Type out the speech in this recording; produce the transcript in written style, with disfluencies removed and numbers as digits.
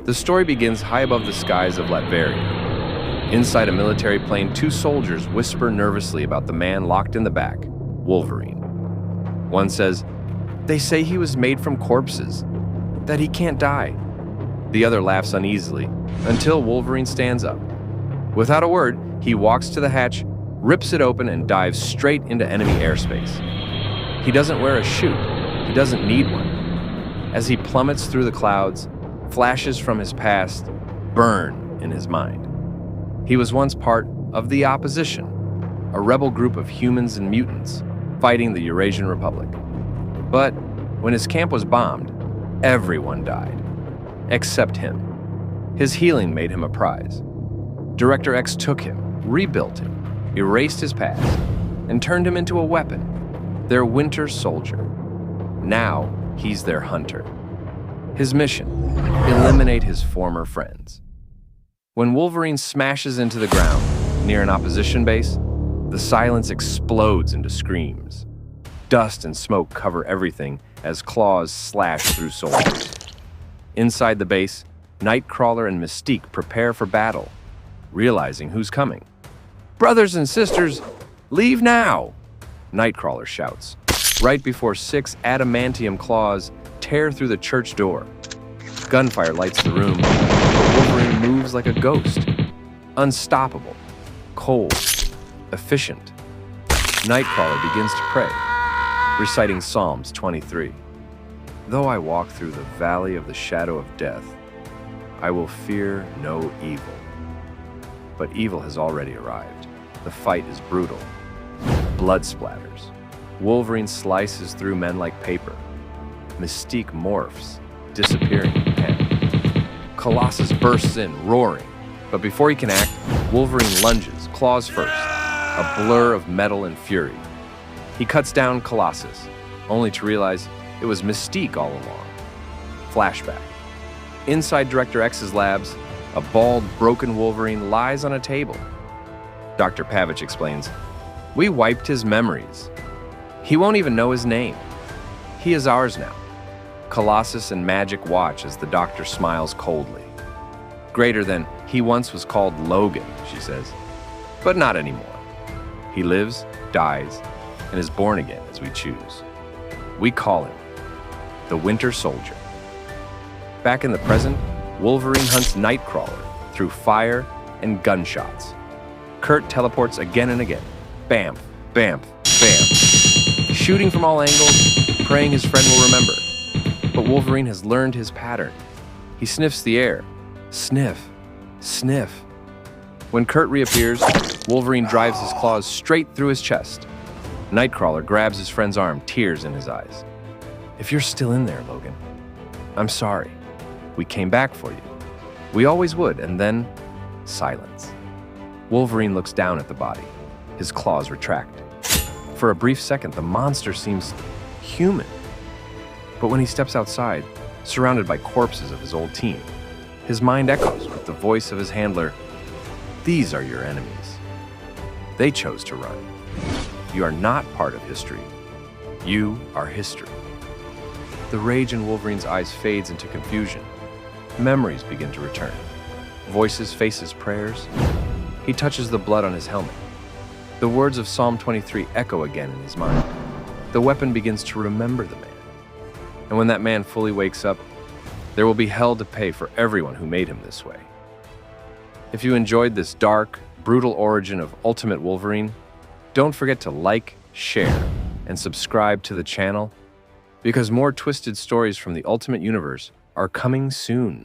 The story begins high above the skies of Latveria. Inside a military plane, two soldiers whisper nervously about the man locked in the back, Wolverine. One says, "They say he was made from corpses, that he can't die." The other laughs uneasily until Wolverine stands up. Without a word, he walks to the hatch, rips it open, and dives straight into enemy airspace. He doesn't wear a chute. He doesn't need one. As he plummets through the clouds, flashes from his past burn in his mind. He was once part of the opposition, a rebel group of humans and mutants fighting the Eurasian Republic. But when his camp was bombed, everyone died, except him. His healing made him a prize. Director X took him, rebuilt him, erased his past, and turned him into a weapon, their winter soldier. Now he's their hunter. His mission: eliminate his former friends. When Wolverine smashes into the ground near an opposition base, the silence explodes into screams. Dust and smoke cover everything as claws slash through soldiers. Inside the base, Nightcrawler and Mystique prepare for battle, realizing who's coming. "Brothers and sisters, leave now!" Nightcrawler shouts, right before 6 adamantium claws tear through the church door. Gunfire lights the room, but Wolverine moves like a ghost. Unstoppable, cold, efficient. Nightcrawler begins to pray, reciting Psalms 23. "Though I walk through the valley of the shadow of death, I will fear no evil." But evil has already arrived. The fight is brutal. Blood splatters. Wolverine slices through men like paper. Mystique morphs, disappearing in panic. Colossus bursts in, roaring. But before he can act, Wolverine lunges, claws first, a blur of metal and fury. He cuts down Colossus, only to realize it was Mystique all along. Flashback. Inside Director X's labs, a bald, broken Wolverine lies on a table. Dr. Pavich explains, "We wiped his memories. He won't even know his name. He is ours now." Colossus and Magic watch as the doctor smiles coldly. "Greater than he once was called Logan," she says. "But not anymore. He lives, dies, and is born again as we choose. We call him the Winter Soldier." Back in the present, Wolverine hunts Nightcrawler through fire and gunshots. Kurt teleports again and again. Bamf, bamf, bamf. Shooting from all angles, praying his friend will remember. But Wolverine has learned his pattern. He sniffs the air. Sniff, sniff. When Kurt reappears, Wolverine drives his claws straight through his chest. Nightcrawler grabs his friend's arm, tears in his eyes. "If you're still in there, Logan, I'm sorry. We came back for you. We always would." And then, silence. Wolverine looks down at the body. His claws retract. For a brief second, the monster seems human. But when he steps outside, surrounded by corpses of his old team, his mind echoes with the voice of his handler, "These are your enemies. They chose to run. You are not part of history. You are history." The rage in Wolverine's eyes fades into confusion. Memories begin to return. Voices, faces, prayers. He touches the blood on his helmet. The words of Psalm 23 echo again in his mind. The weapon begins to remember the man. And when that man fully wakes up, there will be hell to pay for everyone who made him this way. If you enjoyed this dark, brutal origin of Ultimate Wolverine, don't forget to like, share, and subscribe to the channel, because more twisted stories from the Ultimate Universe are coming soon.